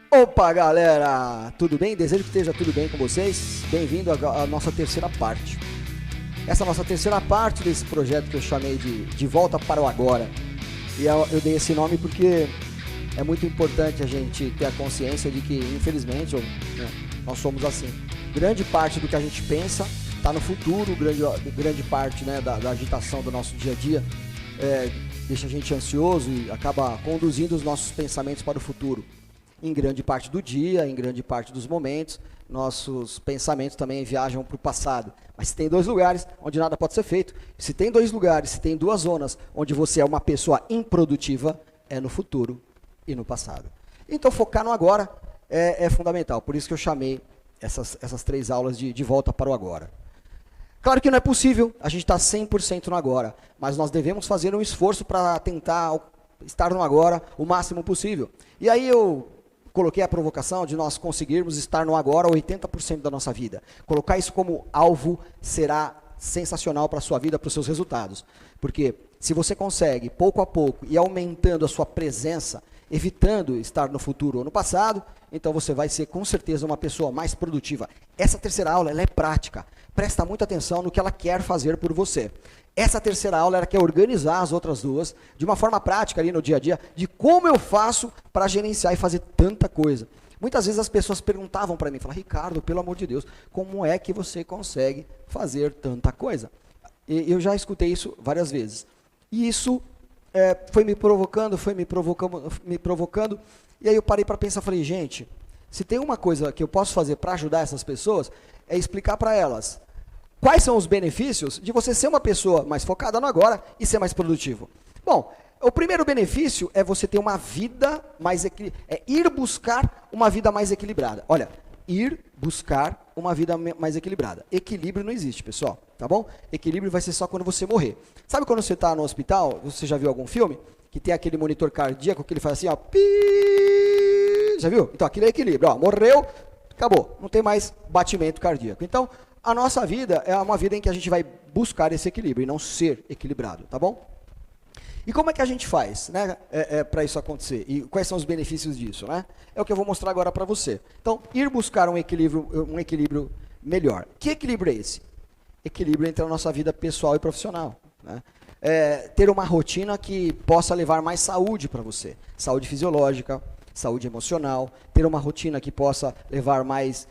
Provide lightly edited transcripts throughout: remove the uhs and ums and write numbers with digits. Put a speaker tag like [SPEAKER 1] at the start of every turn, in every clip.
[SPEAKER 1] Opa, galera! Tudo bem? Desejo que esteja tudo bem com vocês. Bem-vindo à nossa terceira parte. Essa nossa terceira parte desse projeto que eu chamei de Volta para o Agora. E eu dei esse nome porque é muito importante a gente ter a consciência de que, infelizmente, nós somos assim. Grande parte do que a gente pensa está no futuro, grande parte, né, da agitação do nosso dia a dia deixa a gente ansioso e acaba conduzindo os nossos pensamentos para o futuro. Em grande parte do dia, em grande parte dos momentos, nossos pensamentos também viajam para o passado. Mas se tem dois lugares onde nada pode ser feito, se tem dois lugares, se tem duas zonas onde você é uma pessoa improdutiva, é no futuro e no passado. Então focar no agora é fundamental, por isso que eu chamei essas três aulas de Volta para o Agora. Claro que não é possível a gente estar 100% no agora, mas nós devemos fazer um esforço para tentar estar no agora o máximo possível. E aí eu coloquei a provocação de nós conseguirmos estar no agora 80% da nossa vida. Colocar isso como alvo será sensacional para a sua vida, para os seus resultados. Porque se você consegue, pouco a pouco, ir aumentando a sua presença, evitando estar no futuro ou no passado, então você vai ser com certeza uma pessoa mais produtiva. Essa terceira aula ela é prática. Presta muita atenção no que ela quer fazer por você. Essa terceira aula ela quer organizar as outras duas de uma forma prática ali no dia a dia, de como eu faço para gerenciar e fazer tanta coisa. Muitas vezes as pessoas perguntavam para mim, falavam, Ricardo, pelo amor de Deus, como é que você consegue fazer tanta coisa? E eu já escutei isso várias vezes. E isso foi me provocando, e aí eu parei para pensar, falei, gente, se tem uma coisa que eu posso fazer para ajudar essas pessoas, é explicar para elas quais são os benefícios de você ser uma pessoa mais focada no agora e ser mais produtivo. Bom, o primeiro benefício é você ter uma vida mais ir buscar uma vida mais equilibrada. Olha, ir buscar uma vida mais equilibrada. Equilíbrio não existe, pessoal, tá bom? Equilíbrio vai ser só quando você morrer. Sabe quando você está no hospital, você já viu algum filme? Que tem aquele monitor cardíaco que ele faz assim, ó, pi... Já viu? Então, aquilo é equilíbrio, ó, morreu, acabou, não tem mais batimento cardíaco. Então, a nossa vida é uma vida em que a gente vai buscar esse equilíbrio e não ser equilibrado, tá bom? E como é que a gente faz, né, para isso acontecer? E quais são os benefícios disso, né? É o que eu vou mostrar agora para você. Então, ir buscar um equilíbrio melhor. Que equilíbrio é esse? Equilíbrio entre a nossa vida pessoal e profissional, né? Ter uma rotina que possa levar mais saúde para você. Saúde fisiológica, saúde emocional. Ter uma rotina que possa levar mais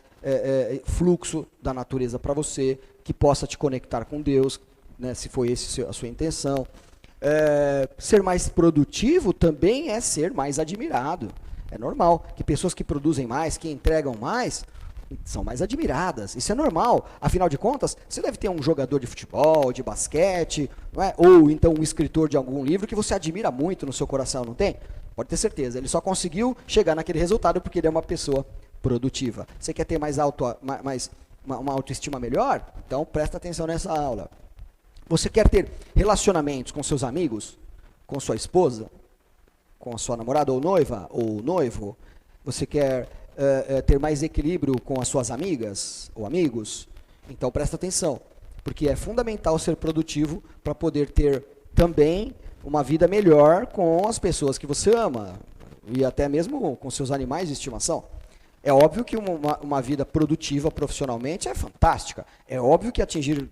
[SPEAKER 1] fluxo da natureza para você, que possa te conectar com Deus, né, se foi essa a sua intenção. Ser mais produtivo também é ser mais admirado. É normal que pessoas que produzem mais, que entregam mais, são mais admiradas. Isso é normal. Afinal de contas, você deve ter um jogador de futebol, de basquete, não é? Ou então um escritor de algum livro que você admira muito no seu coração, não tem? Pode ter certeza. Ele só conseguiu chegar naquele resultado porque ele é uma pessoa produtiva. Você quer ter uma autoestima melhor? Então presta atenção nessa aula. Você quer ter relacionamentos com seus amigos, com sua esposa, com a sua namorada ou noiva ou noivo? Você quer ter mais equilíbrio com as suas amigas ou amigos? Então presta atenção, porque é fundamental ser produtivo para poder ter também uma vida melhor com as pessoas que você ama e até mesmo com seus animais de estimação. É óbvio que uma vida produtiva profissionalmente é fantástica. É óbvio que atingir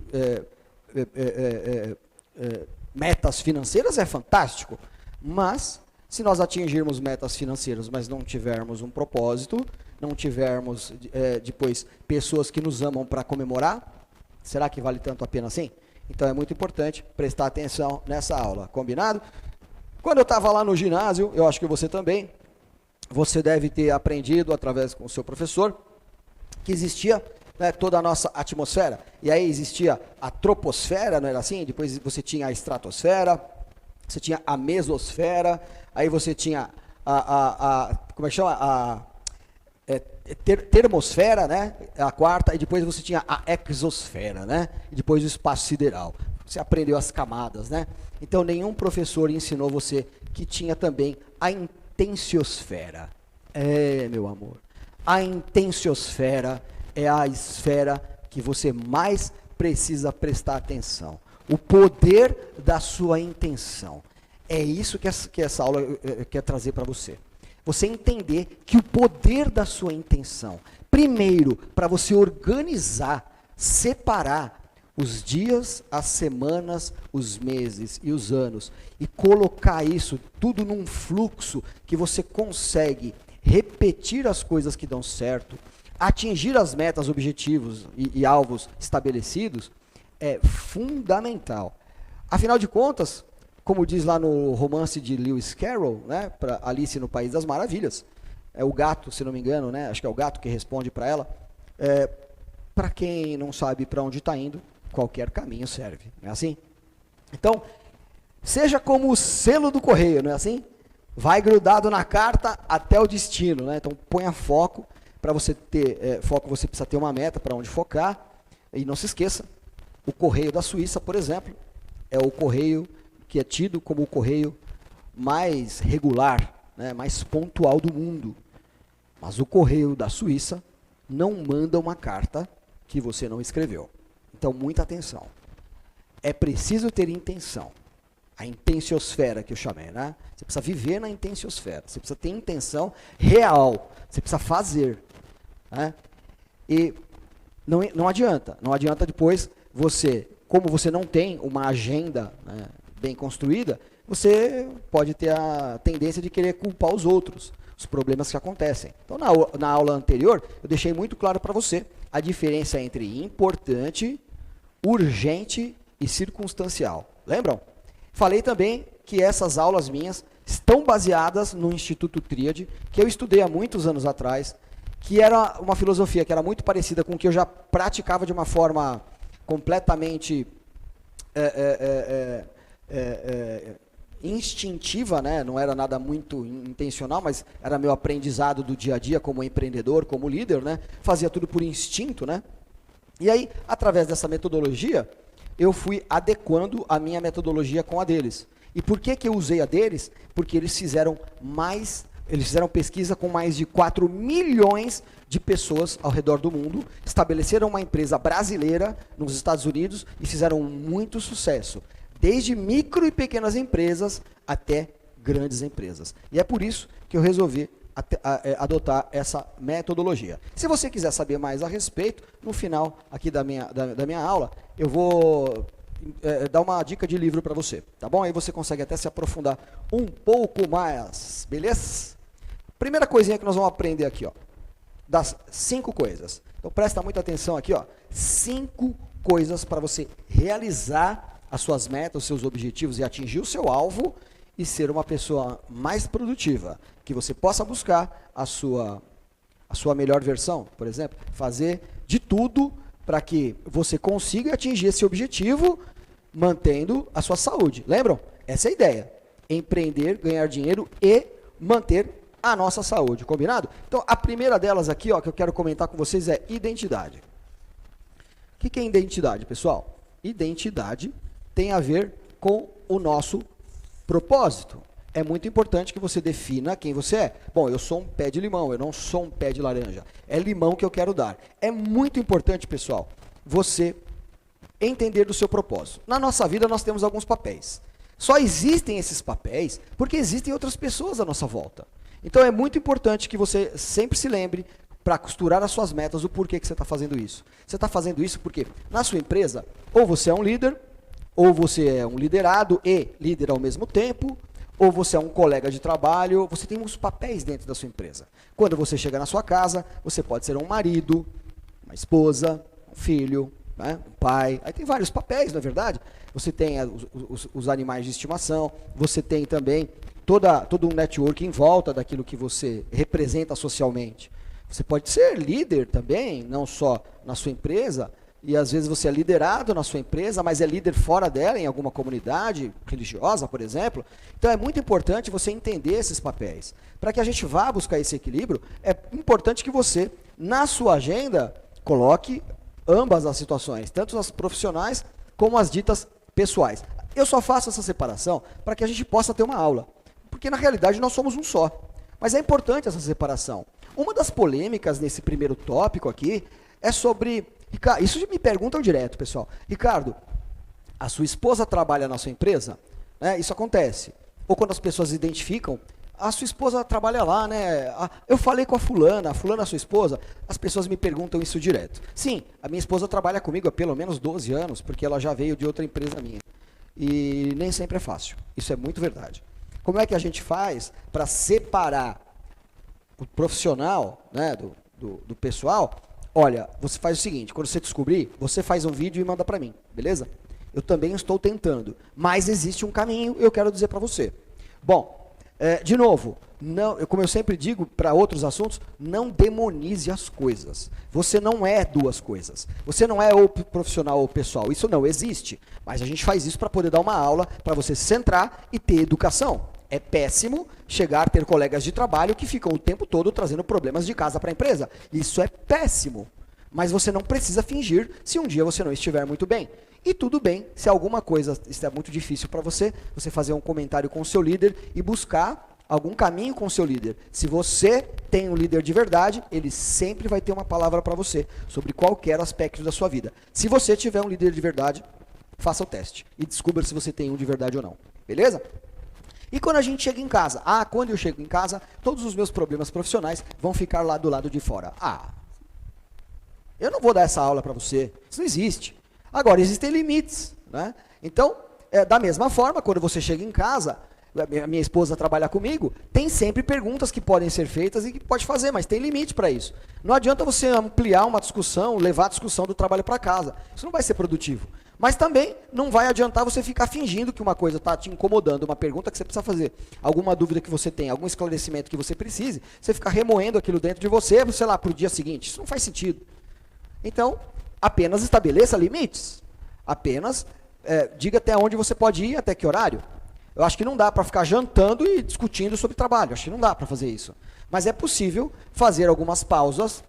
[SPEAKER 1] metas financeiras é fantástico. Mas, se nós atingirmos metas financeiras, mas não tivermos um propósito, não tivermos depois pessoas que nos amam para comemorar, será que vale tanto a pena assim? Então é muito importante prestar atenção nessa aula, combinado? Quando eu estava lá no ginásio, eu acho que você também, você deve ter aprendido através com o seu professor que existia, né, toda a nossa atmosfera. E aí existia a troposfera, não era assim? Depois você tinha a estratosfera, você tinha a mesosfera, aí você tinha como é que chama? Termosfera, né? A quarta, e depois você tinha a exosfera, né? E depois o espaço sideral. Você aprendeu as camadas, né? Então nenhum professor ensinou você que tinha também a intenciosfera. Meu amor, a intenciosfera é a esfera que você mais precisa prestar atenção. O poder da sua intenção. É isso que essa aula quer trazer para você. Você entender que o poder da sua intenção, primeiro, para você organizar, separar os dias, as semanas, os meses e os anos, e colocar isso tudo num fluxo que você consegue repetir as coisas que dão certo, atingir as metas, objetivos e alvos estabelecidos, é fundamental. Afinal de contas, como diz lá no romance de Lewis Carroll, né, para Alice no País das Maravilhas, é o gato, se não me engano, né, acho que é o gato que responde para ela, para quem não sabe para onde está indo, qualquer caminho serve, não é assim? Então, seja como o selo do correio, não é assim? Vai grudado na carta até o destino, né? Então ponha foco. Para você ter foco, você precisa ter uma meta para onde focar. E não se esqueça, o correio da Suíça, por exemplo, é o correio que é tido como o correio mais regular, né, mais pontual do mundo. Mas o correio da Suíça não manda uma carta que você não escreveu. Então, muita atenção. É preciso ter intenção. A intenciosfera que eu chamei, né? Você precisa viver na intenciosfera. Você precisa ter intenção real. Você precisa fazer. Né? E não adianta. Não adianta depois você, como você não tem uma agenda, né, bem construída, você pode ter a tendência de querer culpar os outros, os problemas que acontecem. Então, na aula anterior, eu deixei muito claro para você a diferença entre importante, urgente e circunstancial. Lembram? Falei também que essas aulas minhas estão baseadas no Instituto Tríade, que eu estudei há muitos anos atrás, que era uma filosofia que era muito parecida com o que eu já praticava de uma forma completamente instintiva, né? Não era nada muito intencional, mas era meu aprendizado do dia a dia como empreendedor, como líder, né? Fazia tudo por instinto, né? E aí, através dessa metodologia, eu fui adequando a minha metodologia com a deles. E por que eu usei a deles? Porque eles fizeram pesquisa com mais de 4 milhões de pessoas ao redor do mundo, estabeleceram uma empresa brasileira nos Estados Unidos e fizeram muito sucesso, desde micro e pequenas empresas até grandes empresas. E é por isso que eu resolvi adotar essa metodologia. Se você quiser saber mais a respeito, no final aqui da minha aula, eu vou dar uma dica de livro para você, tá bom? Aí você consegue até se aprofundar um pouco mais, beleza? Primeira coisinha que nós vamos aprender aqui, ó, das 5 coisas. Então presta muita atenção aqui, ó, 5 coisas para você realizar as suas metas, os seus objetivos e atingir o seu alvo e ser uma pessoa mais produtiva, que você possa buscar a sua melhor versão, por exemplo, fazer de tudo para que você consiga atingir esse objetivo mantendo a sua saúde. Lembram? Essa é a ideia. Empreender, ganhar dinheiro e manter a nossa saúde, combinado? Então, a primeira delas aqui, ó, que eu quero comentar com vocês é identidade. O que é identidade, pessoal? Identidade tem a ver com o nosso propósito. É muito importante que você defina quem você é. Bom, eu sou um pé de limão, eu não sou um pé de laranja. É limão que eu quero dar. É muito importante, pessoal, você entender do seu propósito. Na nossa vida, nós temos alguns papéis. Só existem esses papéis porque existem outras pessoas à nossa volta. Então, é muito importante que você sempre se lembre, para costurar as suas metas, o porquê que você está fazendo isso. Você está fazendo isso porque, na sua empresa, ou você é um líder, ou você é um liderado e líder ao mesmo tempo, ou você é um colega de trabalho, você tem uns papéis dentro da sua empresa. Quando você chega na sua casa, você pode ser um marido, uma esposa, um filho, né, um pai. Aí tem vários papéis, não é verdade? Você tem os animais de estimação, você tem também todo um network em volta daquilo que você representa socialmente. Você pode ser líder também, não só na sua empresa, e às vezes você é liderado na sua empresa, mas é líder fora dela, em alguma comunidade religiosa, por exemplo. Então é muito importante você entender esses papéis. Para que a gente vá buscar esse equilíbrio, é importante que você, na sua agenda, coloque ambas as situações, tanto as profissionais como as ditas pessoais. Eu só faço essa separação para que a gente possa ter uma aula, porque na realidade nós somos um só. Mas é importante essa separação. Uma das polêmicas nesse primeiro tópico aqui é sobre... Isso me perguntam direto, pessoal. Ricardo, a sua esposa trabalha na sua empresa? Isso acontece. Ou quando as pessoas identificam a sua esposa trabalha lá, né? Eu falei com a fulana é sua esposa. As pessoas me perguntam isso direto. Sim, a minha esposa trabalha comigo há pelo menos 12 anos, porque ela já veio de outra empresa minha. E nem sempre é fácil. Isso é muito verdade. Como é que a gente faz para separar o profissional, né, do pessoal? Olha, você faz o seguinte, quando você descobrir, você faz um vídeo e manda para mim, beleza? Eu também estou tentando, mas existe um caminho, eu quero dizer para você. Bom, de novo, como eu sempre digo para outros assuntos, não demonize as coisas. Você não é duas coisas. Você não é ou profissional ou pessoal. Isso não existe. Mas a gente faz isso para poder dar uma aula, para você se centrar e ter educação. É péssimo chegar a ter colegas de trabalho que ficam o tempo todo trazendo problemas de casa para a empresa. Isso é péssimo. Mas você não precisa fingir se um dia você não estiver muito bem. E tudo bem, se alguma coisa está muito difícil para você, você fazer um comentário com o seu líder e buscar algum caminho com o seu líder. Se você tem um líder de verdade, ele sempre vai ter uma palavra para você sobre qualquer aspecto da sua vida. Se você tiver um líder de verdade, faça o teste e descubra se você tem um de verdade ou não. Beleza? E quando a gente chega em casa? Quando eu chego em casa, todos os meus problemas profissionais vão ficar lá do lado de fora. Eu não vou dar essa aula para você. Isso não existe. Agora, existem limites, né? Então, da mesma forma, quando você chega em casa, a minha esposa trabalha comigo, tem sempre perguntas que podem ser feitas e que pode fazer, mas tem limite para isso. Não adianta você ampliar uma discussão, levar a discussão do trabalho para casa. Isso não vai ser produtivo. Mas também não vai adiantar você ficar fingindo que uma coisa está te incomodando, uma pergunta que você precisa fazer, alguma dúvida que você tem, algum esclarecimento que você precise, você ficar remoendo aquilo dentro de você, sei lá, para o dia seguinte. Isso não faz sentido. Então, apenas estabeleça limites. Apenas diga até onde você pode ir, até que horário. Eu acho que não dá para ficar jantando e discutindo sobre trabalho. Acho que não dá para fazer isso. Mas é possível fazer algumas pausas,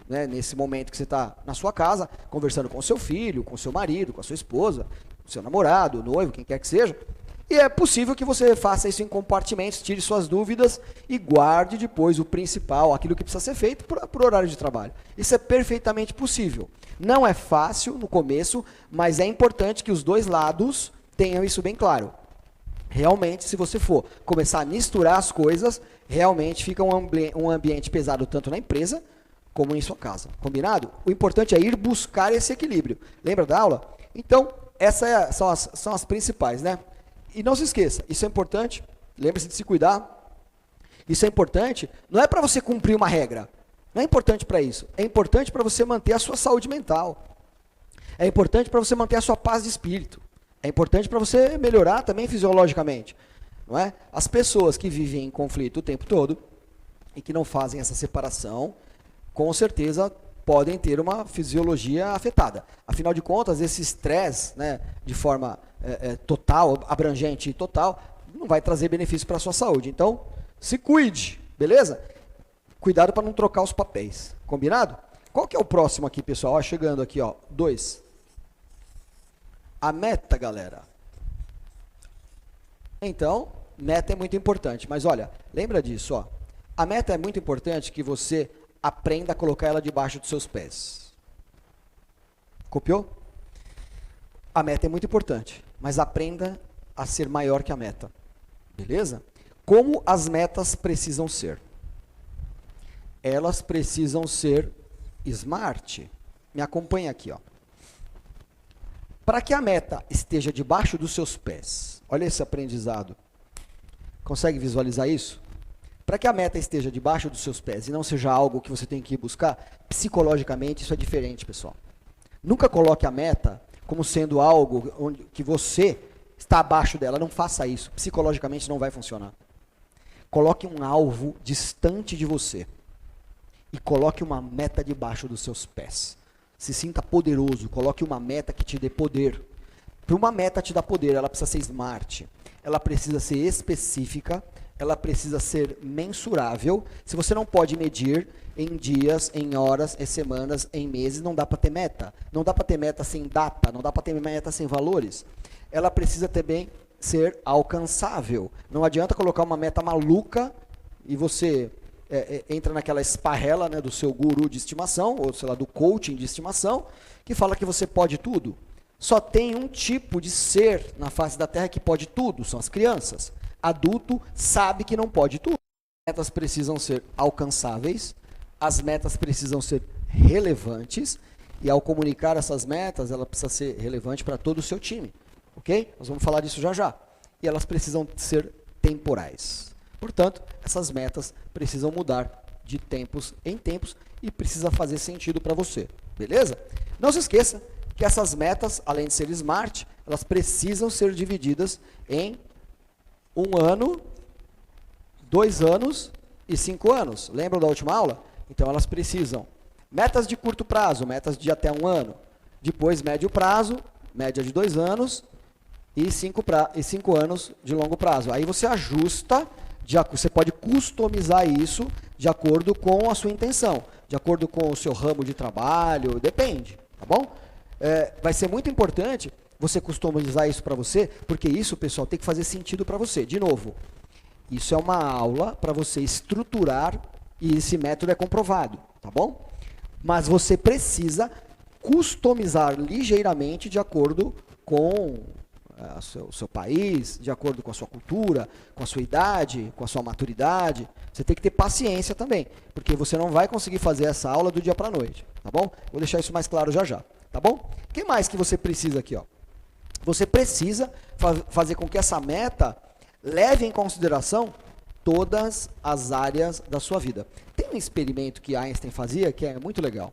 [SPEAKER 1] né, nesse momento que você está na sua casa, conversando com o seu filho, com o seu marido, com a sua esposa, com o seu namorado, noivo, quem quer que seja. E é possível que você faça isso em compartimentos, tire suas dúvidas e guarde depois o principal, aquilo que precisa ser feito por horário de trabalho. Isso é perfeitamente possível. Não é fácil no começo, mas é importante que os dois lados tenham isso bem claro. Realmente, se você for começar a misturar as coisas, realmente fica um ambiente pesado tanto na empresa como em sua casa. Combinado? O importante é ir buscar esse equilíbrio. Lembra da aula? Então, essas são as principais, né? E não se esqueça, isso é importante, lembre-se de se cuidar. Isso é importante, não é para você cumprir uma regra. Não é importante para isso. É importante para você manter a sua saúde mental. É importante para você manter a sua paz de espírito. É importante para você melhorar também fisiologicamente. Não é? As pessoas que vivem em conflito o tempo todo e que não fazem essa separação, com certeza podem ter uma fisiologia afetada. Afinal de contas, esse estresse, né, de forma total, abrangente e total, não vai trazer benefício para a sua saúde. Então, se cuide, beleza? Cuidado para não trocar os papéis. Combinado? Qual que é o próximo aqui, pessoal? Chegando aqui, 2. A meta, galera. Então, meta é muito importante. Mas olha, lembra disso, A meta é muito importante que você aprenda a colocar ela debaixo dos seus pés. Copiou? A meta é muito importante, mas aprenda a ser maior que a meta. Beleza? Como as metas precisam ser? Elas precisam ser smart. Me acompanha aqui, Para que a meta esteja debaixo dos seus pés, olha esse aprendizado. Consegue visualizar isso? Para que a meta esteja debaixo dos seus pés e não seja algo que você tem que ir buscar, psicologicamente isso é diferente, pessoal. Nunca coloque a meta como sendo algo que você está abaixo dela. Não faça isso. Psicologicamente não vai funcionar. Coloque um alvo distante de você e coloque uma meta debaixo dos seus pés. Se sinta poderoso, coloque uma meta que te dê poder. Para uma meta te dar poder, ela precisa ser smart, ela precisa ser específica, ela precisa ser mensurável. Se você não pode medir em dias, em horas, em semanas, em meses, não dá para ter meta. Não dá para ter meta sem data, não dá para ter meta sem valores. Ela precisa também ser alcançável. Não adianta colocar uma meta maluca e você entra naquela esparrela, né, do seu guru de estimação, ou sei lá, do coaching de estimação, que fala que você pode tudo. Só tem um tipo de ser na face da Terra que pode tudo, são as crianças. adulto sabe que não pode tudo. As metas precisam ser alcançáveis, as metas precisam ser relevantes, e ao comunicar essas metas, ela precisa ser relevante para todo o seu time, ok? Nós vamos falar disso já já. E elas precisam ser temporais. Portanto, essas metas precisam mudar de tempos em tempos e precisa fazer sentido para você, beleza? Não se esqueça que essas metas, além de ser smart, elas precisam ser divididas em 1 ano, 2 anos e 5 anos. Lembram da última aula? Então elas precisam. Metas de curto prazo, metas de até 1 ano. Depois médio prazo, média de 2 anos e 5 anos de longo prazo. Aí você ajusta, você pode customizar isso de acordo com a sua intenção, de acordo com o seu ramo de trabalho, depende, tá bom? Vai ser muito importante você customizar isso para você, porque isso, pessoal, tem que fazer sentido para você. De novo, isso é uma aula para você estruturar e esse método é comprovado, tá bom? Mas você precisa customizar ligeiramente de acordo com o seu país, de acordo com a sua cultura, com a sua idade, com a sua maturidade. Você tem que ter paciência também, porque você não vai conseguir fazer essa aula do dia para a noite, tá bom? Vou deixar isso mais claro já já, tá bom? O que mais que você precisa aqui, ó? Você precisa fazer com que essa meta leve em consideração todas as áreas da sua vida. Tem um experimento que Einstein fazia que é muito legal.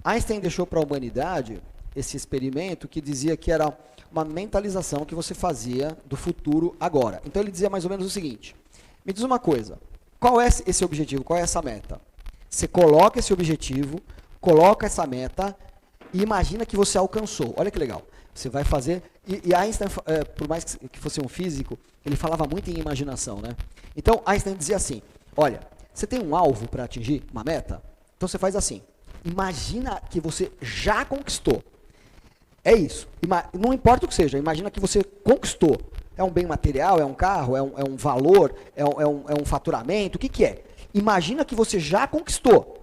[SPEAKER 1] Einstein deixou para a humanidade esse experimento que dizia que era uma mentalização que você fazia do futuro agora. Então ele dizia mais ou menos o seguinte: me diz uma coisa, qual é esse objetivo, qual é essa meta? Você coloca esse objetivo, coloca essa meta e imagina que você alcançou. Olha que legal. Você vai fazer... E Einstein, por mais que fosse um físico, ele falava muito em imaginação, né? Então Einstein dizia assim, olha, você tem um alvo para atingir, uma meta? Então você faz assim, imagina que você já conquistou. É isso. Não importa o que seja, imagina que você conquistou. É um bem material, é um carro, é um valor, é um faturamento, o que que é? Imagina que você já conquistou.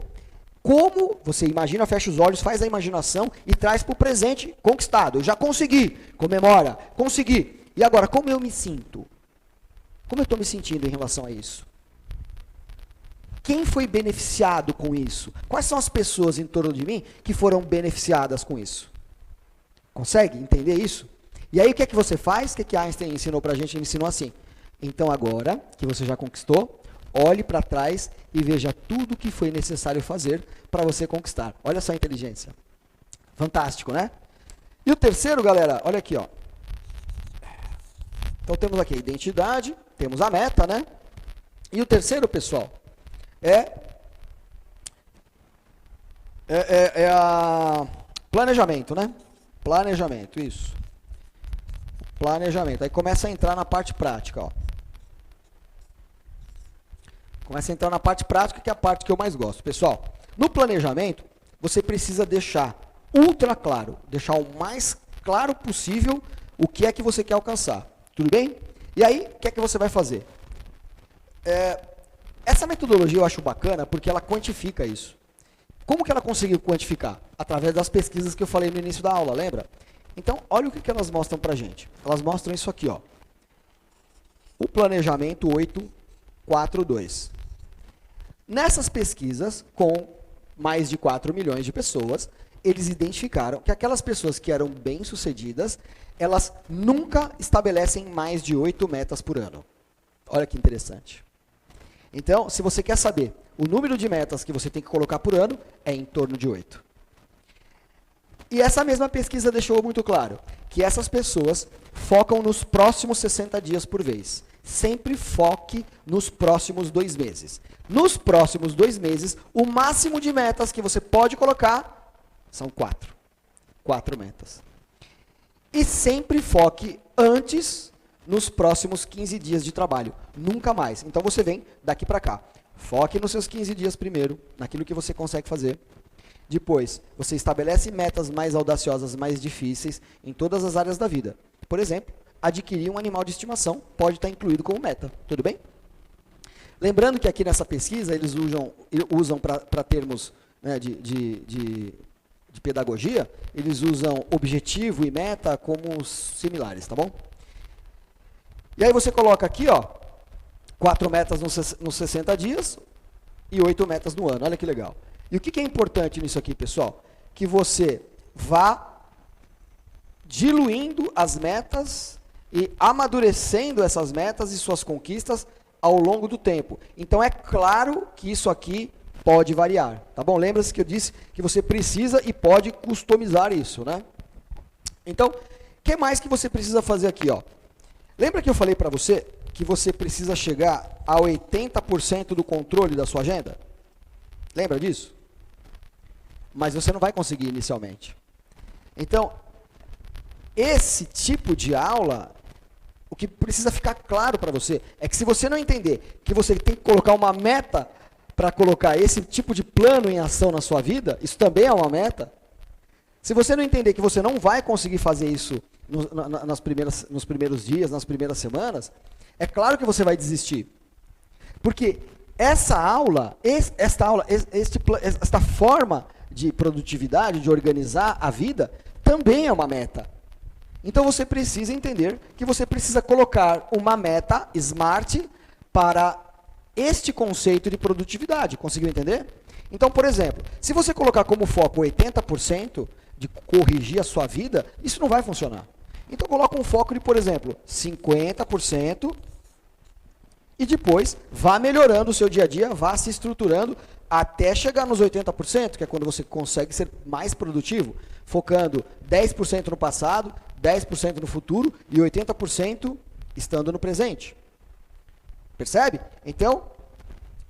[SPEAKER 1] Como você imagina, fecha os olhos, faz a imaginação e traz para o presente conquistado. Eu já consegui, comemora, consegui. E agora, como eu me sinto? Como eu estou me sentindo em relação a isso? Quem foi beneficiado com isso? Quais são as pessoas em torno de mim que foram beneficiadas com isso? Consegue entender isso? E aí o que é que você faz? O que é que Einstein ensinou para a gente? Ele ensinou assim. Então agora que você já conquistou, olhe para trás e veja tudo o que foi necessário fazer para você conquistar. Olha só a inteligência. Fantástico, né? E o terceiro, galera, olha aqui, ó. Então temos aqui a identidade, temos a meta, né? E o terceiro, pessoal, é a planejamento, né? Planejamento, isso. Planejamento. Aí começa a entrar na parte prática, ó. Começa a entrar na parte prática, que é a parte que eu mais gosto. Pessoal, no planejamento, você precisa deixar ultra claro, deixar o mais claro possível o que é que você quer alcançar. Tudo bem? E aí, o que é que você vai fazer? Essa metodologia eu acho bacana porque ela quantifica isso. Como que ela conseguiu quantificar? Através das pesquisas que eu falei no início da aula, lembra? Então, olha o que elas mostram pra gente. Elas mostram isso aqui, ó. O planejamento 842. Nessas pesquisas, com mais de 4 milhões de pessoas, eles identificaram que aquelas pessoas que eram bem-sucedidas, elas nunca estabelecem mais de 8 metas por ano. Olha que interessante. Então, se você quer saber o número de metas que você tem que colocar por ano, é em torno de 8. E essa mesma pesquisa deixou muito claro que essas pessoas focam nos próximos 60 dias por vez. Sempre foque nos próximos 2 meses. Nos próximos 2 meses, o máximo de metas que você pode colocar são 4. 4 metas. E sempre foque antes nos próximos 15 dias de trabalho. Nunca mais. Então você vem daqui para cá. Foque nos seus 15 dias primeiro, naquilo que você consegue fazer. Depois, você estabelece metas mais audaciosas, mais difíceis em todas as áreas da vida. Por exemplo, adquirir um animal de estimação pode estar incluído como meta. Tudo bem? Lembrando que aqui nessa pesquisa, eles usam para termos, né, de pedagogia, eles usam objetivo e meta como similares, tá bom? E aí você coloca aqui, ó, 4 metas nos 60 dias e 8 metas no ano. Olha que legal. E o que é importante nisso aqui, pessoal? Que você vá diluindo as metas e amadurecendo essas metas e suas conquistas ao longo do tempo. Então, é claro que isso aqui pode variar, tá bom? Lembra-se que eu disse que você precisa e pode customizar isso, né? Então, o que mais que você precisa fazer aqui, ó? Lembra que eu falei para você que você precisa chegar a 80% do controle da sua agenda? Lembra disso? Mas você não vai conseguir inicialmente. Então, esse tipo de aula, o que precisa ficar claro para você é que se você não entender que você tem que colocar uma meta para colocar esse tipo de plano em ação na sua vida, isso também é uma meta. Se você não entender que você não vai conseguir fazer isso nos primeiros dias, nas primeiras semanas, é claro que você vai desistir. Porque esta forma de produtividade, de organizar a vida, também é uma meta. Então você precisa entender que você precisa colocar uma meta SMART para este conceito de produtividade. Conseguiu entender? Então, por exemplo, se você colocar como foco 80% de corrigir a sua vida, isso não vai funcionar. Então coloca um foco de, por exemplo, 50% e depois vá melhorando o seu dia a dia, vá se estruturando até chegar nos 80%, que é quando você consegue ser mais produtivo, focando 10% no passado, 10% no futuro e 80% estando no presente. Percebe? Então,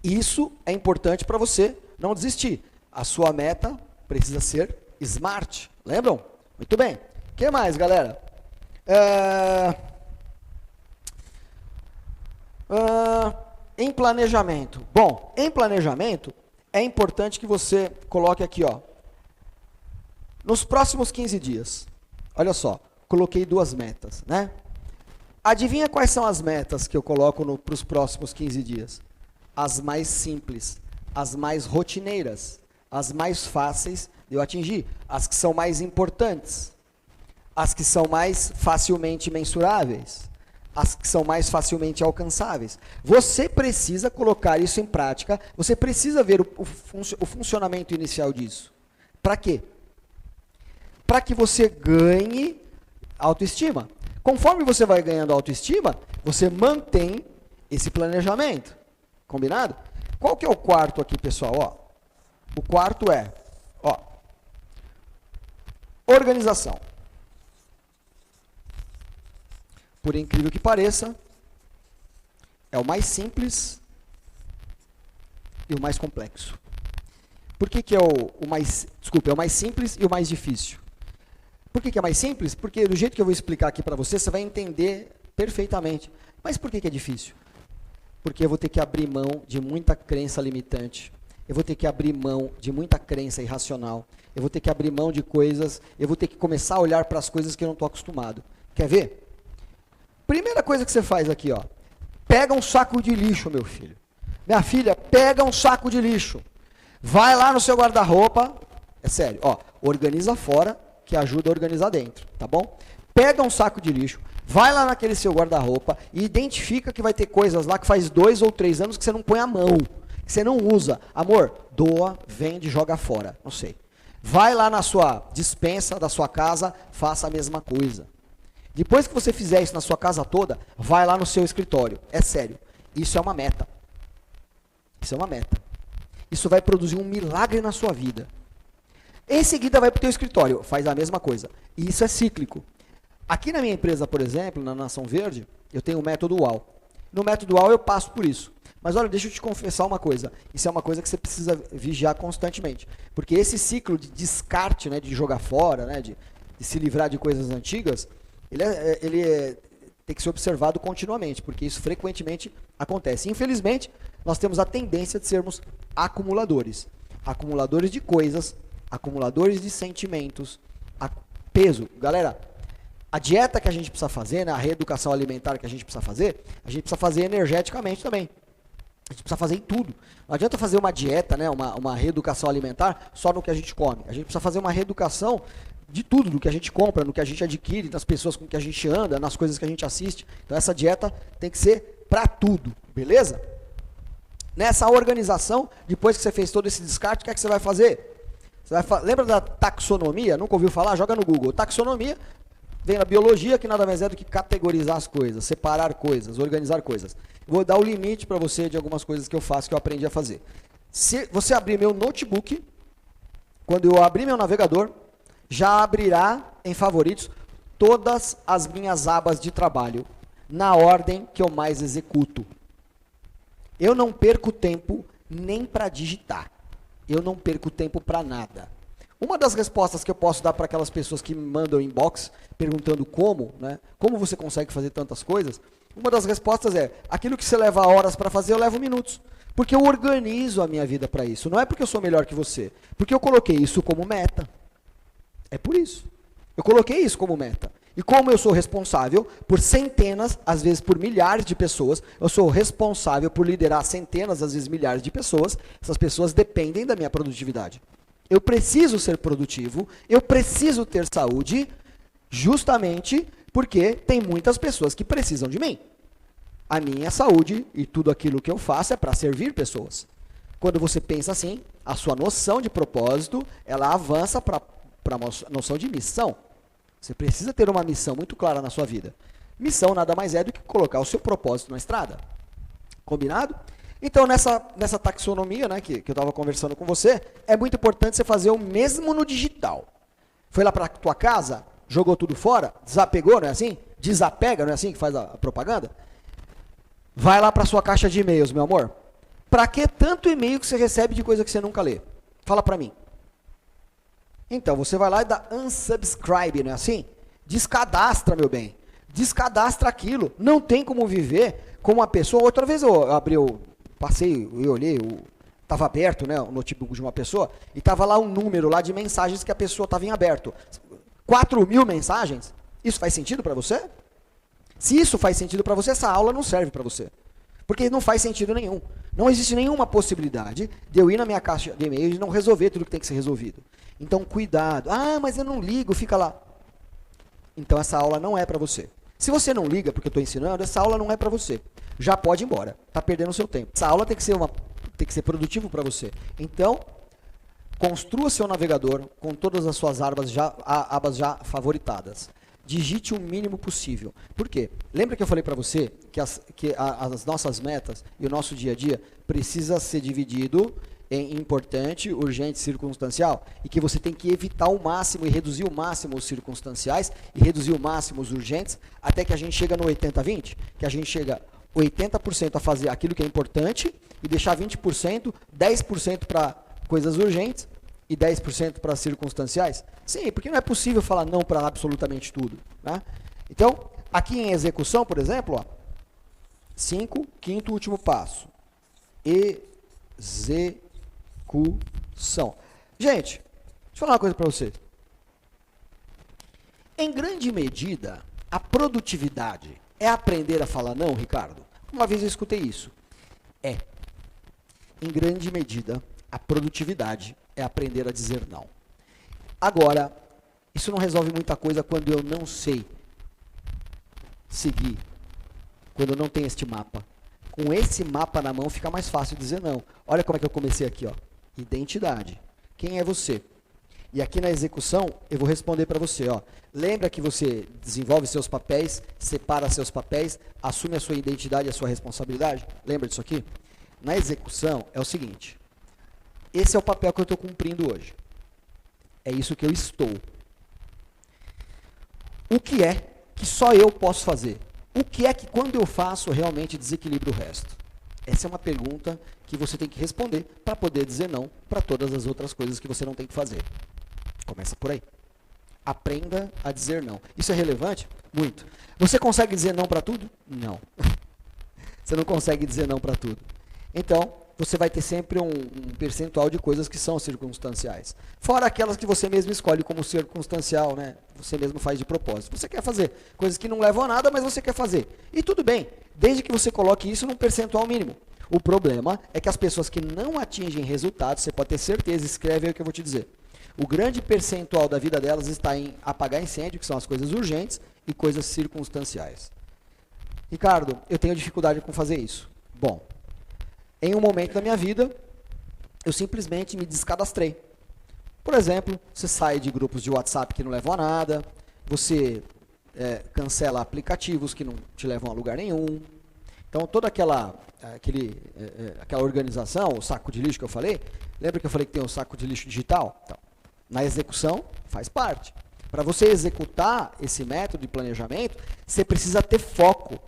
[SPEAKER 1] isso é importante para você não desistir. A sua meta precisa ser SMART. Lembram? Muito bem. O que mais, galera? Em planejamento. Bom, em planejamento, é importante que você coloque aqui, ó, nos próximos 15 dias. Olha só, coloquei 2 metas, né? Adivinha quais são as metas que eu coloco para os próximos 15 dias? As mais simples, as mais rotineiras, as mais fáceis de eu atingir, as que são mais importantes, as que são mais facilmente mensuráveis, as que são mais facilmente alcançáveis. Você precisa colocar isso em prática, você precisa ver o funcionamento inicial disso. Para quê? Para que você ganhe autoestima. Conforme você vai ganhando autoestima, você mantém esse planejamento. Combinado? Qual que é o quarto aqui, pessoal? Ó, o quarto é, ó, organização. Por incrível que pareça, é o mais simples e o mais complexo. Por que é o mais simples e o mais difícil? Por que é mais simples? Porque do jeito que eu vou explicar aqui para você, você vai entender perfeitamente. Mas por que é difícil? Porque eu vou ter que abrir mão de muita crença limitante. Eu vou ter que abrir mão de muita crença irracional. Eu vou ter que abrir mão de coisas. Eu vou ter que começar a olhar para as coisas que eu não estou acostumado. Quer ver? Primeira coisa que você faz aqui, ó. Pega um saco de lixo, meu filho. Minha filha, pega um saco de lixo. Vai lá no seu guarda-roupa. É sério, ó. Organiza fora, que ajuda a organizar dentro, tá bom? Pega um saco de lixo, vai lá naquele seu guarda-roupa e identifica que vai ter coisas lá que faz 2 ou 3 anos que você não põe a mão, que você não usa. Amor, doa, vende, joga fora, não sei. Vai lá na sua despensa da sua casa, faça a mesma coisa. Depois que você fizer isso na sua casa toda, vai lá no seu escritório. É sério, isso é uma meta. Isso é uma meta. Isso vai produzir um milagre na sua vida. Em seguida vai para o teu escritório, faz a mesma coisa. E isso é cíclico. Aqui na minha empresa, por exemplo, na Nação Verde, eu tenho o método UAU. No método UAU eu passo por isso. Mas olha, deixa eu te confessar uma coisa. Isso é uma coisa que você precisa vigiar constantemente. Porque esse ciclo de descarte, né, de jogar fora, né, de se livrar de coisas antigas, ele tem que ser observado continuamente, porque isso frequentemente acontece. Infelizmente, nós temos a tendência de sermos acumuladores. Acumuladores de coisas, acumuladores de sentimentos, peso. Galera, a dieta que a gente precisa fazer, né, a reeducação alimentar que a gente precisa fazer energeticamente também. A gente precisa fazer em tudo. Não adianta fazer uma dieta, né, uma reeducação alimentar só no que a gente come. A gente precisa fazer uma reeducação de tudo, do que a gente compra, no que a gente adquire, das pessoas com que a gente anda, nas coisas que a gente assiste. Então essa dieta tem que ser para tudo, beleza? Nessa organização, depois que você fez todo esse descarte, o que é que você vai fazer? Lembra da taxonomia? Nunca ouviu falar? Joga no Google. Taxonomia vem na biologia, que nada mais é do que categorizar as coisas, separar coisas, organizar coisas. Vou dar o limite para você de algumas coisas que eu faço, que eu aprendi a fazer. Se você abrir meu notebook, quando eu abrir meu navegador, já abrirá em favoritos todas as minhas abas de trabalho, na ordem que eu mais executo. Eu não perco tempo nem para digitar. Eu não perco tempo para nada. Uma das respostas que eu posso dar para aquelas pessoas que me mandam inbox, perguntando como, né? Como você consegue fazer tantas coisas? Uma das respostas é, aquilo que você leva horas para fazer, eu levo minutos. Porque eu organizo a minha vida para isso. Não é porque eu sou melhor que você. Porque eu coloquei isso como meta. É por isso. Eu coloquei isso como meta. E como eu sou responsável por centenas, às vezes por milhares de pessoas, eu sou responsável por liderar centenas, às vezes milhares de pessoas, essas pessoas dependem da minha produtividade. Eu preciso ser produtivo, eu preciso ter saúde, justamente porque tem muitas pessoas que precisam de mim. A minha saúde e tudo aquilo que eu faço é para servir pessoas. Quando você pensa assim, a sua noção de propósito, ela avança para a noção de missão. Você precisa ter uma missão muito clara na sua vida. Missão nada mais é do que colocar o seu propósito na estrada. Combinado? Então, nessa taxonomia, né, que eu estava conversando com você, é muito importante você fazer o mesmo no digital. Foi lá para a tua casa, jogou tudo fora, desapegou, não é assim? Desapega, não é assim que faz a propaganda? Vai lá para a sua caixa de e-mails, meu amor. Para que tanto e-mail que você recebe de coisa que você nunca lê? Fala para mim. Então, você vai lá e dá unsubscribe, não é assim? Descadastra, meu bem. Descadastra aquilo. Não tem como viver como uma pessoa. Outra vez eu abri, passei e olhei, estava aberto, né, o notebook de uma pessoa, e estava lá um número lá de mensagens que a pessoa estava em aberto. 4.000 mensagens? Isso faz sentido para você? Se isso faz sentido para você, essa aula não serve para você. Porque não faz sentido nenhum. Não existe nenhuma possibilidade de eu ir na minha caixa de e-mail e não resolver tudo que tem que ser resolvido. Então, cuidado. Ah, mas eu não ligo, fica lá. Então, essa aula não é para você. Se você não liga porque eu estou ensinando, essa aula não é para você. Já pode ir embora. Está perdendo o seu tempo. Essa aula tem que ser produtivo para você. Então, construa seu navegador com todas as suas abas já favoritadas. Digite o mínimo possível. Por quê? Lembra que eu falei para você que as nossas metas e o nosso dia a dia precisa ser dividido em importante, urgente, circunstancial, e que você tem que evitar o máximo e reduzir o máximo os circunstanciais e reduzir o máximo os urgentes, até que a gente chega no 80-20, que a gente chega 80% a fazer aquilo que é importante e deixar 20%, 10% para coisas urgentes e 10% para circunstanciais? Sim, porque não é possível falar não para absolutamente tudo. Né? Então, aqui em execução, por exemplo, ó, 5, quinto último passo. Execução. Gente, deixa eu falar uma coisa para vocês. Em grande medida, a produtividade é aprender a falar não, Ricardo? Uma vez eu escutei isso. É. Em grande medida, a produtividade é aprender a dizer não. Agora, isso não resolve muita coisa quando eu não sei seguir, quando eu não tenho este mapa. Com esse mapa na mão fica mais fácil dizer não. Olha como é que eu comecei aqui, ó. Identidade. Quem é você? E aqui na execução, eu vou responder para você, ó. Lembra que você desenvolve seus papéis, separa seus papéis, assume a sua identidade e a sua responsabilidade? Lembra disso aqui? Na execução, é o seguinte. Esse é o papel que eu estou cumprindo hoje. É isso que eu estou. O que é que só eu posso fazer? O que é que quando eu faço realmente desequilibra o resto? Essa é uma pergunta que você tem que responder para poder dizer não para todas as outras coisas que você não tem que fazer. Começa por aí. Aprenda a dizer não. Isso é relevante? Muito. Você consegue dizer não para tudo? Não. Você não consegue dizer não para tudo. Então, você vai ter sempre um percentual de coisas que são circunstanciais. Fora aquelas que você mesmo escolhe como circunstancial, né? Você mesmo faz de propósito. Você quer fazer coisas que não levam a nada, mas você quer fazer. E tudo bem, desde que você coloque isso num percentual mínimo. O problema é que as pessoas que não atingem resultados, você pode ter certeza, escreve aí o que eu vou te dizer. O grande percentual da vida delas está em apagar incêndio, que são as coisas urgentes, e coisas circunstanciais. Ricardo, eu tenho dificuldade com fazer isso. Bom, em um momento da minha vida, eu simplesmente me descadastrei. Por exemplo, você sai de grupos de WhatsApp que não levam a nada, você cancela aplicativos que não te levam a lugar nenhum. Então, toda aquela organização, o saco de lixo que eu falei, lembra que eu falei que tem um saco de lixo digital? Então, na execução, faz parte. Para você executar esse método de planejamento, você precisa ter foco.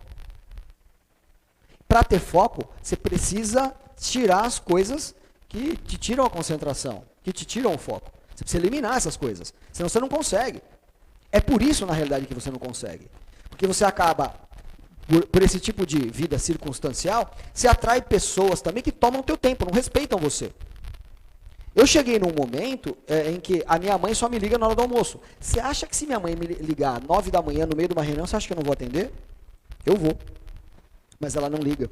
[SPEAKER 1] Para ter foco, você precisa tirar as coisas que te tiram a concentração, que te tiram o foco. Você precisa eliminar essas coisas, senão você não consegue. É por isso, na realidade, que você não consegue. Porque você acaba, por esse tipo de vida circunstancial, você atrai pessoas também que tomam o teu tempo, não respeitam você. Eu cheguei num momento em que a minha mãe só me liga na hora do almoço. Você acha que se minha mãe me ligar às 9 da manhã no meio de uma reunião, você acha que eu não vou atender? Eu vou. Mas ela não liga.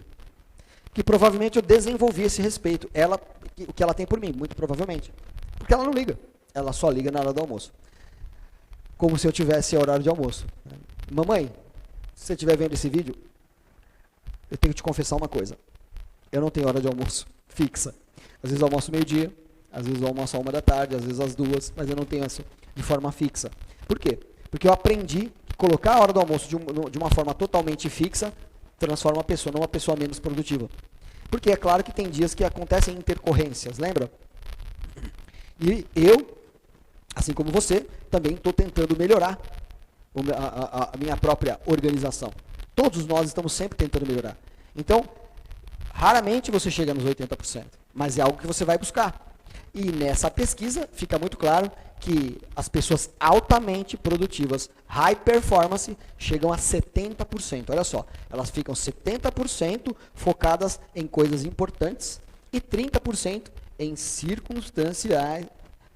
[SPEAKER 1] Que provavelmente eu desenvolvi esse respeito. O que ela tem por mim, muito provavelmente. Porque ela não liga. Ela só liga na hora do almoço. Como se eu tivesse horário de almoço. Mamãe, se você estiver vendo esse vídeo, eu tenho que te confessar uma coisa. Eu não tenho hora de almoço fixa. Às vezes eu almoço meio-dia, às vezes eu almoço à 1 da tarde, às vezes às 2, mas eu não tenho isso de forma fixa. Por quê? Porque eu aprendi que colocar a hora do almoço de uma forma totalmente fixa transforma a pessoa numa pessoa menos produtiva. Porque é claro que tem dias que acontecem intercorrências, lembra? E eu, assim como você, também estou tentando melhorar a minha própria organização. Todos nós estamos sempre tentando melhorar. Então, raramente você chega nos 80%, mas é algo que você vai buscar. E nessa pesquisa fica muito claro que as pessoas altamente produtivas, high performance, chegam a 70%. Olha só, elas ficam 70% focadas em coisas importantes e 30% em circunstanciais,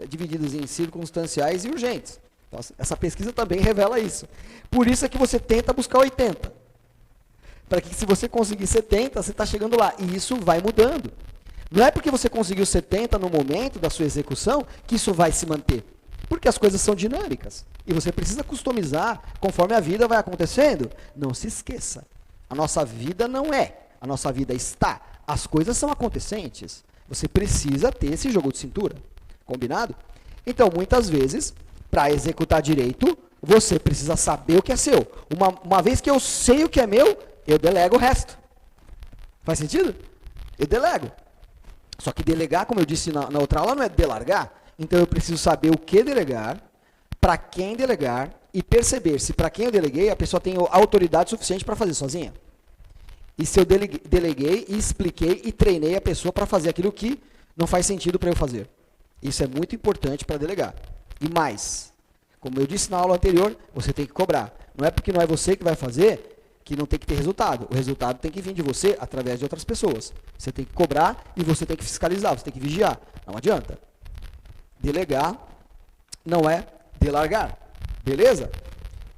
[SPEAKER 1] divididas em circunstanciais e urgentes. Então, essa pesquisa também revela isso. Por isso é que você tenta buscar 80%. Para que se você conseguir 70%, você está chegando lá. E isso vai mudando. Não é porque você conseguiu 70% no momento da sua execução que isso vai se manter. Porque as coisas são dinâmicas. E você precisa customizar conforme a vida vai acontecendo. Não se esqueça. A nossa vida não é. A nossa vida está. As coisas são acontecentes. Você precisa ter esse jogo de cintura. Combinado? Então, muitas vezes, para executar direito, você precisa saber o que é seu. Uma vez que eu sei o que é meu, eu delego o resto. Faz sentido? Eu delego. Só que delegar, como eu disse na outra aula, não é delargar. Então eu preciso saber o que delegar, para quem delegar e perceber se para quem eu deleguei a pessoa tem autoridade suficiente para fazer sozinha. E se eu deleguei e expliquei e treinei a pessoa para fazer aquilo que não faz sentido para eu fazer. Isso é muito importante para delegar. E mais, como eu disse na aula anterior, você tem que cobrar. Não é porque não é você que vai fazer que não tem que ter resultado. O resultado tem que vir de você através de outras pessoas. Você tem que cobrar e você tem que fiscalizar, você tem que vigiar. Não adianta. Delegar não é delargar. Beleza?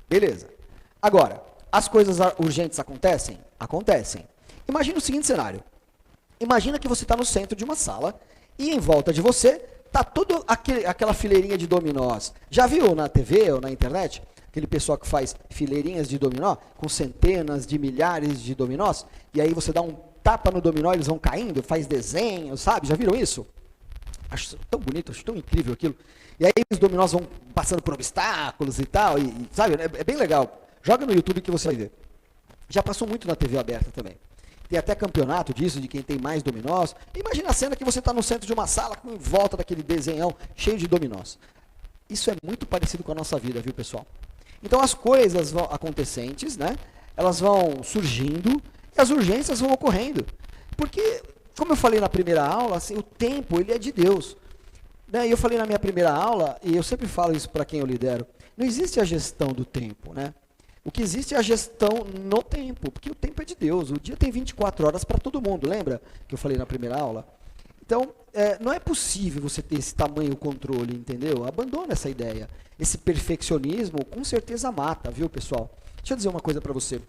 [SPEAKER 1] Beleza. Agora, as coisas urgentes acontecem? Acontecem. Imagina o seguinte cenário. Imagina que você está no centro de uma sala e em volta de você está toda aquela fileirinha de dominós. Já viu na TV ou na internet? Aquele pessoal que faz fileirinhas de dominó, com centenas de milhares de dominós, e aí você dá um tapa no dominó, eles vão caindo, faz desenho, sabe? Já viram isso? Acho tão bonito, acho tão incrível aquilo. E aí os dominós vão passando por obstáculos e tal, e sabe? É bem legal. Joga no YouTube que você vai ver. Já passou muito na TV aberta também. Tem até campeonato disso, de quem tem mais dominós. Imagina a cena que você está no centro de uma sala, em volta daquele desenhão cheio de dominós. Isso é muito parecido com a nossa vida, viu, pessoal? Então as coisas vão acontecentes, né? Elas vão surgindo e as urgências vão ocorrendo. Porque, como eu falei na primeira aula, assim, o tempo ele é de Deus. Né? E eu falei na minha primeira aula, e eu sempre falo isso para quem eu lidero, não existe a gestão do tempo, né? O que existe é a gestão no tempo, porque o tempo é de Deus. O dia tem 24 horas para todo mundo, lembra que eu falei na primeira aula? Então, não é possível você ter esse tamanho controle, entendeu? Abandona essa ideia. Esse perfeccionismo com certeza mata, viu, pessoal? Deixa eu dizer uma coisa para você.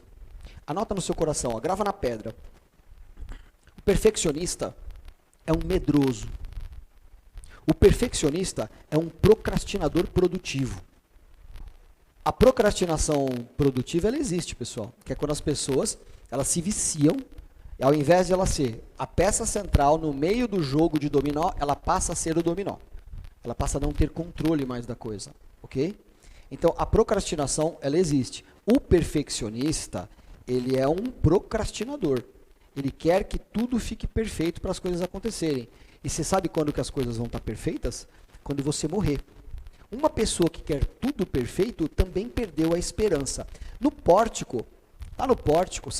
[SPEAKER 1] Anota no seu coração, ó, grava na pedra. O perfeccionista é um medroso. O perfeccionista é um procrastinador produtivo. A procrastinação produtiva, ela existe, pessoal. Que é quando as pessoas, elas se viciam, e ao invés de ela ser a peça central no meio do jogo de dominó, ela passa a ser o dominó. Ela passa a não ter controle mais da coisa, ok? Então, a procrastinação, ela existe. O perfeccionista, ele é um procrastinador. Ele quer que tudo fique perfeito para as coisas acontecerem. E você sabe quando que as coisas vão estar perfeitas? Quando você morrer. Uma pessoa que quer tudo perfeito também perdeu a esperança. No pórtico, lá no pórtico,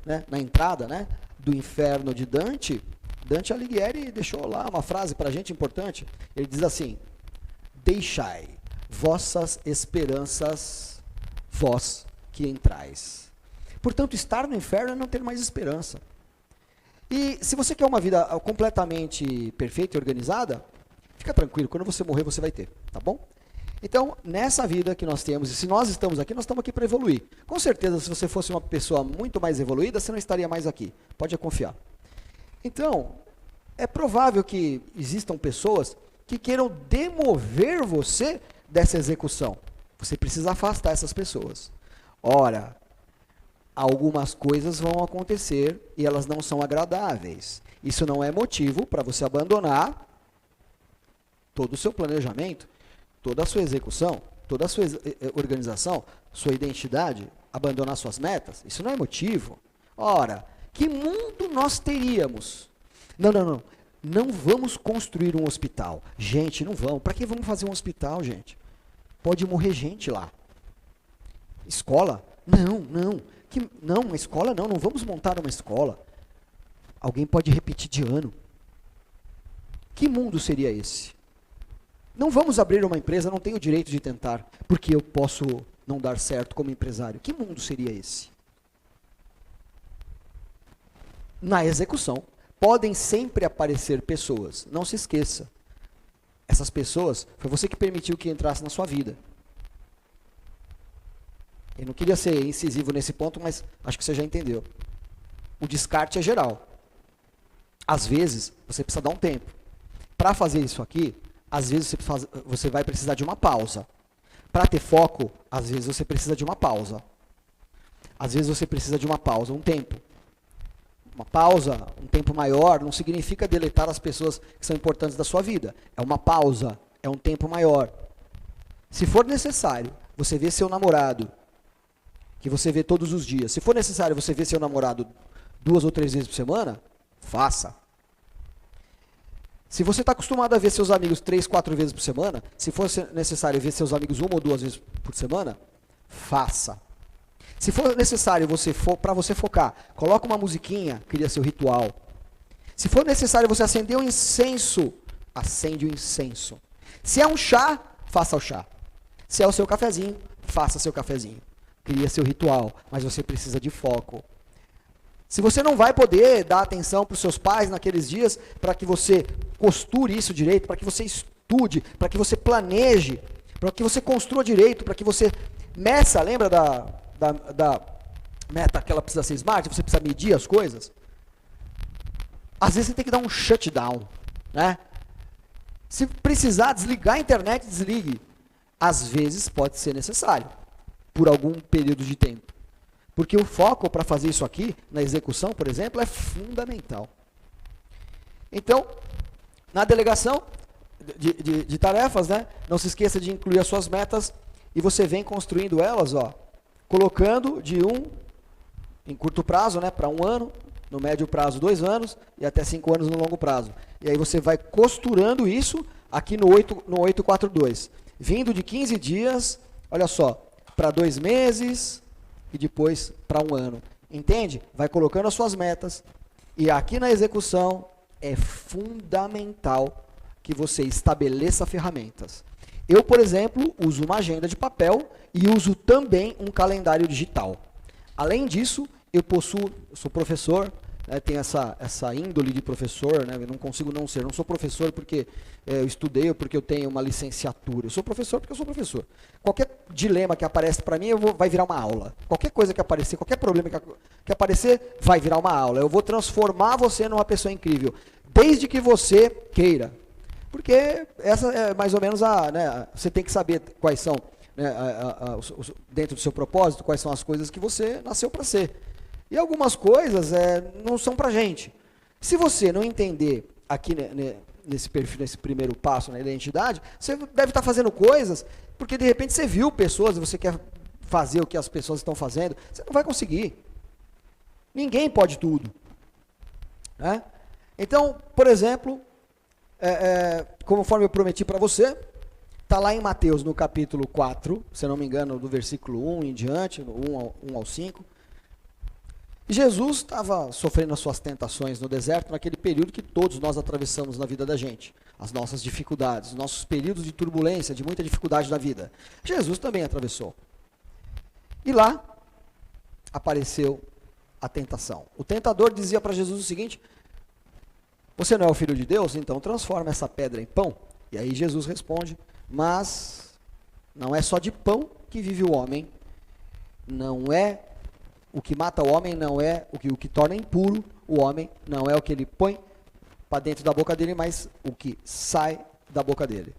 [SPEAKER 1] né, na entrada, né, do inferno de Dante, Dante Alighieri deixou lá uma frase para a gente importante. Ele diz assim: deixai vossas esperanças, vós que entrais. Portanto, estar no inferno é não ter mais esperança. E se você quer uma vida completamente perfeita e organizada, fica tranquilo, quando você morrer você vai ter, tá bom? Então, nessa vida que nós temos, e se nós estamos aqui para evoluir. Com certeza, se você fosse uma pessoa muito mais evoluída, você não estaria mais aqui. Pode confiar. Então, é provável que existam pessoas que queiram demover você dessa execução. Você precisa afastar essas pessoas. Ora, algumas coisas vão acontecer e elas não são agradáveis. Isso não é motivo para você abandonar todo o seu planejamento, toda a sua execução, toda a sua organização, sua identidade, abandonar suas metas. Isso não é motivo. Ora, que mundo nós teríamos? Não. Não vamos construir um hospital. Gente, não vamos. Para que vamos fazer um hospital, gente? Pode morrer gente lá. Escola? Não. Não, escola não vamos montar uma escola. Alguém pode repetir de ano. Que mundo seria esse? Não vamos abrir uma empresa, não tenho o direito de tentar, porque eu posso não dar certo como empresário. Que mundo seria esse? Na execução, podem sempre aparecer pessoas. Não se esqueça. Essas pessoas, foi você que permitiu que entrasse na sua vida. Eu não queria ser incisivo nesse ponto, mas acho que você já entendeu. O descarte é geral. Às vezes, você precisa dar um tempo. Para fazer isso aqui, às vezes você vai precisar de uma pausa. Para ter foco, às vezes você precisa de uma pausa. Às vezes você precisa de uma pausa, um tempo. Uma pausa, um tempo maior, não significa deletar as pessoas que são importantes da sua vida. É uma pausa, é um tempo maior. Se for necessário, você vê seu namorado, que você vê todos os dias. Se for necessário você ver seu namorado 2 ou 3 vezes por semana, faça. Se você está acostumado a ver seus amigos 3, 4 vezes por semana, se for necessário ver seus amigos 1 ou 2 vezes por semana, faça. Se for necessário para você focar, coloca uma musiquinha, cria seu ritual. Se for necessário você acender um incenso, acende o incenso. Se é um chá, faça o chá. Se é o seu cafezinho, faça seu cafezinho. Cria seu ritual, mas você precisa de foco. Se você não vai poder dar atenção para os seus pais naqueles dias, para que você costure isso direito, para que você estude, para que você planeje, para que você construa direito, para que você meça, lembra da meta que ela precisa ser smart, você precisa medir as coisas? Às vezes você tem que dar um shutdown, né? Se precisar desligar a internet, desligue. Às vezes pode ser necessário, por algum período de tempo. Porque o foco para fazer isso aqui, na execução, por exemplo, é fundamental. Então, na delegação de tarefas, né, não se esqueça de incluir as suas metas e você vem construindo elas, ó, colocando de em curto prazo, né, para 1 ano, no médio prazo 2 anos e até 5 anos no longo prazo. E aí você vai costurando isso aqui no 842. Vindo de 15 dias, olha só, para 2 meses e depois para 1 ano. Entende? Vai colocando as suas metas. E aqui na execução é fundamental que você estabeleça ferramentas. Eu, por exemplo, uso uma agenda de papel e uso também um calendário digital. Além disso, eu sou professor, né, tenho essa índole de professor, né, eu não consigo não ser. Não sou professor porque eu estudei ou porque eu tenho uma licenciatura. Eu sou professor porque eu sou professor. Qualquer dilema que aparece para mim, vai virar uma aula. Qualquer coisa que aparecer, qualquer problema que aparecer, vai virar uma aula. Eu vou transformar você numa pessoa incrível, desde que você queira. Porque essa é mais ou menos você tem que saber quais são, né, dentro do seu propósito, quais são as coisas que você nasceu para ser. E algumas coisas não são para gente. Se você não entender aqui nesse perfil, nesse primeiro passo na identidade, você deve estar fazendo coisas porque de repente você viu pessoas e você quer fazer o que as pessoas estão fazendo, você não vai conseguir. Ninguém pode tudo. Né? Então, por exemplo, conforme eu prometi para você, está lá em Mateus, no capítulo 4, se não me engano, do versículo 1 em diante, 1 ao 5. Jesus estava sofrendo as suas tentações no deserto, naquele período que todos nós atravessamos na vida da gente. As nossas dificuldades, os nossos períodos de turbulência, de muita dificuldade da vida. Jesus também atravessou. E lá apareceu a tentação. O tentador dizia para Jesus o seguinte: você não é o Filho de Deus? Então transforma essa pedra em pão. E aí Jesus responde: mas não é só de pão que vive o homem, não é o que mata o homem, não é o que torna impuro o homem, não é o que ele põe para dentro da boca dele, mas o que sai da boca dele.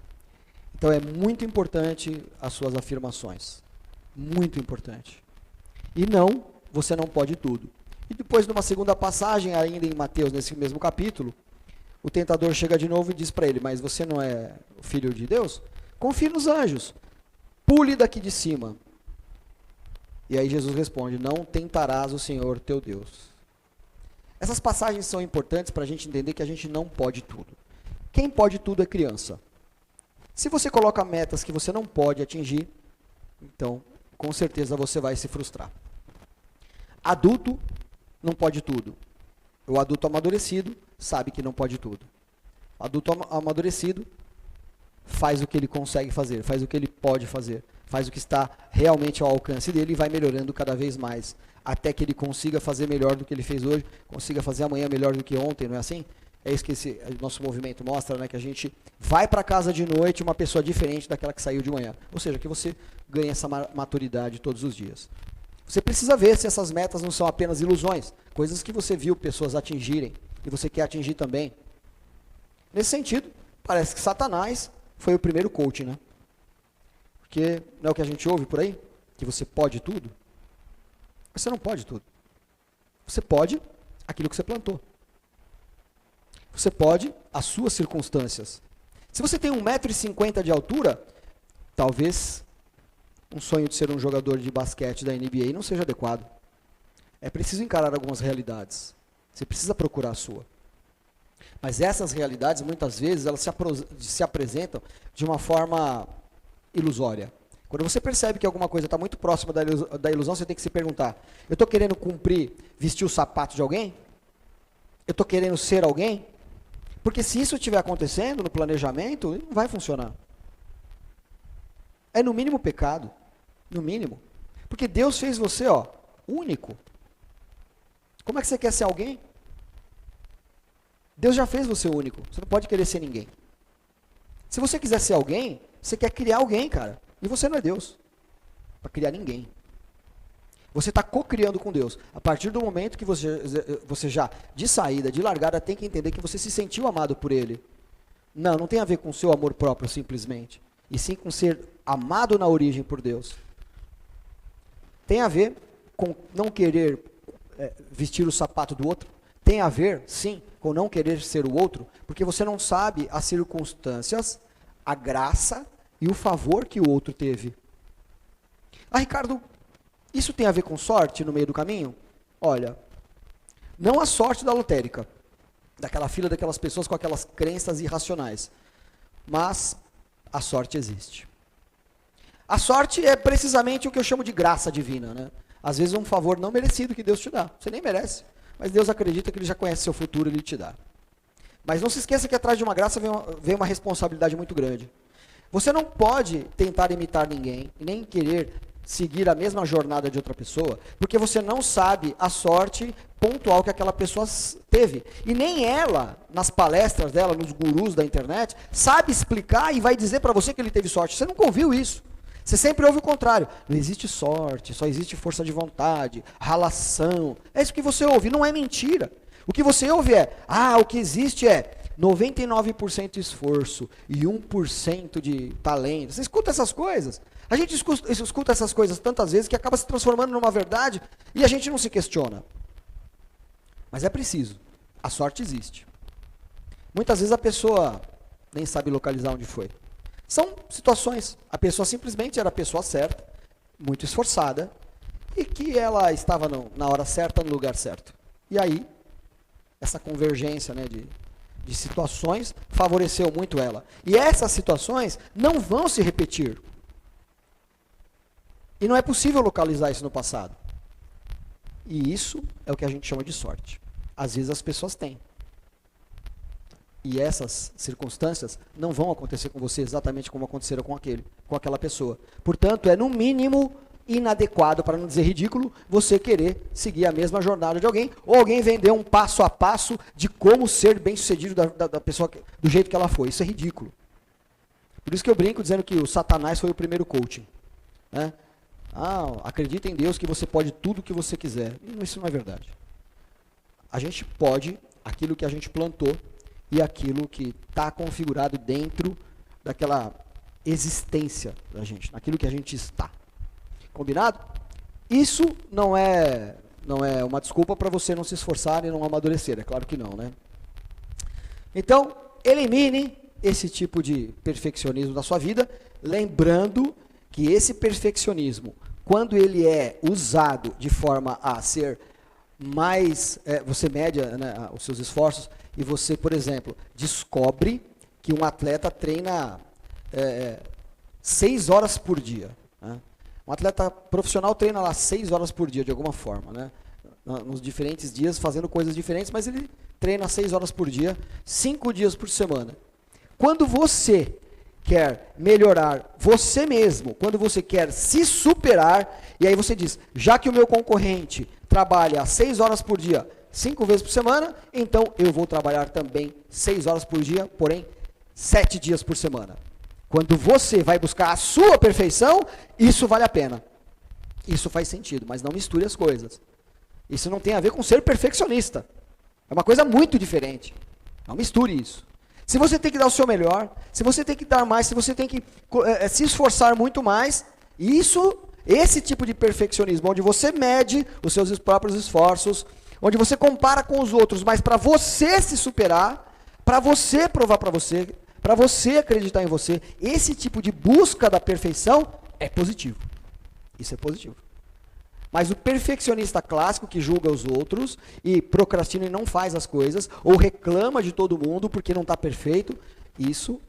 [SPEAKER 1] Então é muito importante as suas afirmações. Muito importante. E não, você não pode tudo. E depois, numa segunda passagem, ainda em Mateus, nesse mesmo capítulo, o tentador chega de novo e diz para ele: mas você não é o Filho de Deus? Confie nos anjos. Pule daqui de cima. E aí Jesus responde: não tentarás o Senhor teu Deus. Essas passagens são importantes para a gente entender que a gente não pode tudo. Quem pode tudo é criança. Se você coloca metas que você não pode atingir, então, com certeza você vai se frustrar. Adulto não pode tudo. O adulto amadurecido sabe que não pode tudo. O adulto amadurecido faz o que ele consegue fazer, faz o que ele pode fazer, faz o que está realmente ao alcance dele e vai melhorando cada vez mais, até que ele consiga fazer melhor do que ele fez hoje, consiga fazer amanhã melhor do que ontem, não é assim? É isso que esse nosso movimento mostra, né? Que a gente vai para casa de noite uma pessoa diferente daquela que saiu de manhã. Ou seja, que você ganha essa maturidade todos os dias. Você precisa ver se essas metas não são apenas ilusões, coisas que você viu pessoas atingirem e você quer atingir também. Nesse sentido, parece que Satanás foi o primeiro coach, né? Porque não é o que a gente ouve por aí? Que você pode tudo? Você não pode tudo. Você pode aquilo que você plantou. Você pode as suas circunstâncias. Se você tem 1,50 m de altura, talvez um sonho de ser um jogador de basquete da NBA não seja adequado. É preciso encarar algumas realidades. Você precisa procurar a sua. Mas essas realidades, muitas vezes, elas se apresentam de uma forma ilusória. Quando você percebe que alguma coisa está muito próxima da ilusão, você tem que se perguntar: eu estou querendo vestir o sapato de alguém? Eu estou querendo ser alguém? Porque se isso estiver acontecendo no planejamento, não vai funcionar. É no mínimo pecado. No mínimo. Porque Deus fez você, único. Como é que você quer ser alguém? Deus já fez você único. Você não pode querer ser ninguém. Se você quiser ser alguém, você quer criar alguém, cara. E você não é Deus para criar ninguém. Você está co-criando com Deus. A partir do momento que você já, de saída, de largada, tem que entender que você se sentiu amado por Ele. Não tem a ver com o seu amor próprio, simplesmente. E sim com ser amado na origem por Deus. Tem a ver com não querer vestir o sapato do outro. Tem a ver, sim, com não querer ser o outro, porque você não sabe as circunstâncias, a graça e o favor que o outro teve. Ah, Ricardo, isso tem a ver com sorte no meio do caminho? Olha, não a sorte da lotérica, daquela fila daquelas pessoas com aquelas crenças irracionais, mas a sorte existe. A sorte é precisamente o que eu chamo de graça divina, né? Às vezes é um favor não merecido que Deus te dá. Você nem merece, mas Deus acredita que Ele já conhece seu futuro e Ele te dá. Mas não se esqueça que atrás de uma graça vem uma responsabilidade muito grande. Você não pode tentar imitar ninguém, nem querer seguir a mesma jornada de outra pessoa, porque você não sabe a sorte pontual que aquela pessoa teve. E nem ela, nas palestras dela, nos gurus da internet, sabe explicar e vai dizer para você que ele teve sorte. Você nunca ouviu isso. Você sempre ouve o contrário. Não existe sorte, só existe força de vontade, ralação. É isso que você ouve, não é mentira. O que você ouve o que existe é 99% esforço e 1% de talento. Você escuta essas coisas? A gente escuta essas coisas tantas vezes que acaba se transformando numa verdade e a gente não se questiona. Mas é preciso. A sorte existe. Muitas vezes a pessoa nem sabe localizar onde foi. São situações. A pessoa simplesmente era a pessoa certa, muito esforçada, e que ela estava na hora certa, no lugar certo. E aí, essa convergência, né, de situações favoreceu muito ela. E essas situações não vão se repetir. E não é possível localizar isso no passado. E isso é o que a gente chama de sorte. Às vezes as pessoas têm. E essas circunstâncias não vão acontecer com você exatamente como aconteceram com aquela pessoa. Portanto, é no mínimo inadequado, para não dizer ridículo, você querer seguir a mesma jornada de alguém, ou alguém vender um passo a passo de como ser bem-sucedido da pessoa do jeito que ela foi. Isso é ridículo. Por isso que eu brinco dizendo que o Satanás foi o primeiro coaching. Né? Acredita em Deus que você pode tudo o que você quiser. Isso não é verdade. A gente pode aquilo que a gente plantou e aquilo que está configurado dentro daquela existência da gente, naquilo que a gente está. Combinado? Isso não é uma desculpa para você não se esforçar e não amadurecer, é claro que não, né? Então, elimine esse tipo de perfeccionismo da sua vida, lembrando que esse perfeccionismo, quando ele é usado de forma a ser mais, você mede, né, os seus esforços e você, por exemplo, descobre que um atleta treina 6 horas por dia, né? Um atleta profissional treina lá 6 horas por dia, de alguma forma, né? Nos diferentes dias, fazendo coisas diferentes, mas ele treina 6 horas por dia, 5 dias por semana. Quando você quer melhorar você mesmo, quando você quer se superar, e aí você diz, já que o meu concorrente trabalha 6 horas por dia, 5 vezes por semana, então eu vou trabalhar também 6 horas por dia, porém 7 dias por semana. Quando você vai buscar a sua perfeição, isso vale a pena. Isso faz sentido, mas não misture as coisas. Isso não tem a ver com ser perfeccionista. É uma coisa muito diferente. Não misture isso. Se você tem que dar o seu melhor, se você tem que dar mais, se você tem que se esforçar muito mais, esse tipo de perfeccionismo, onde você mede os seus próprios esforços, onde você compara com os outros, mas para você se superar, para você provar para você acreditar em você, esse tipo de busca da perfeição é positivo. Isso é positivo. Mas o perfeccionista clássico que julga os outros e procrastina e não faz as coisas, ou reclama de todo mundo porque não está perfeito, isso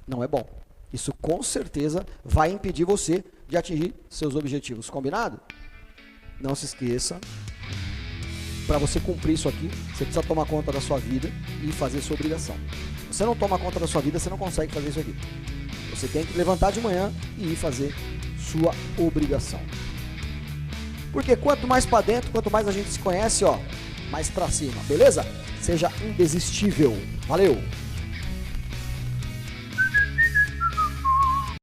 [SPEAKER 1] não é bom. Isso com certeza vai impedir você de atingir seus objetivos. Combinado? Não se esqueça, para você cumprir isso aqui, você precisa tomar conta da sua vida e fazer sua obrigação. Se você não toma conta da sua vida, você não consegue fazer isso aqui. Você tem que levantar de manhã e ir fazer sua obrigação. Porque quanto mais para dentro, quanto mais a gente se conhece, mais para cima, beleza? Seja indesistível. Valeu!